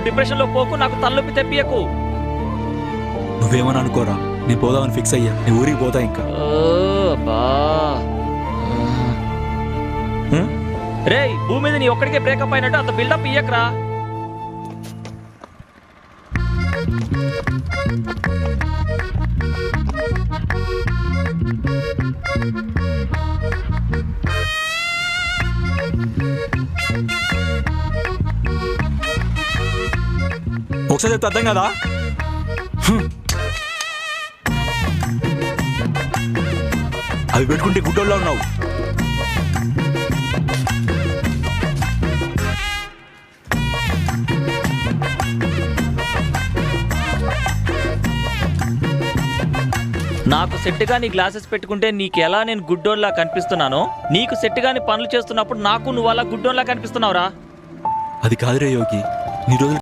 నువ్వు డిప్రెషన్లో పోకు, నాకు తలనొప్పి తెప్పియకు. నువ్వేమని అనుకోరా, నేను పోదామని ఫిక్స్ అయ్యా. నీ ఊరికి పోతా ఇంకా. రే, భూమి మీద నీ ఒక్కడికే బ్రేకప్ అయినట్టు అంత బిల్డప్ ఇయ్యకరా. ఒకసారి చెప్తే అర్థం కదా. అవి పెట్టుకుంటే గుడ్డోళ్ళ ఉన్నావు. నాకు సెట్గా నీ గ్లాసెస్ పెట్టుకుంటే నీకెలా నేను గుడ్డోన్లా కనిపిస్తున్నానో, నీకు సెట్గా నీ పనులు చేస్తున్నప్పుడు నాకు నువ్వు అలా గుడ్డోన్లా కనిపిస్తున్నావురా. అది కాదురే యోగి, నీ రోజులు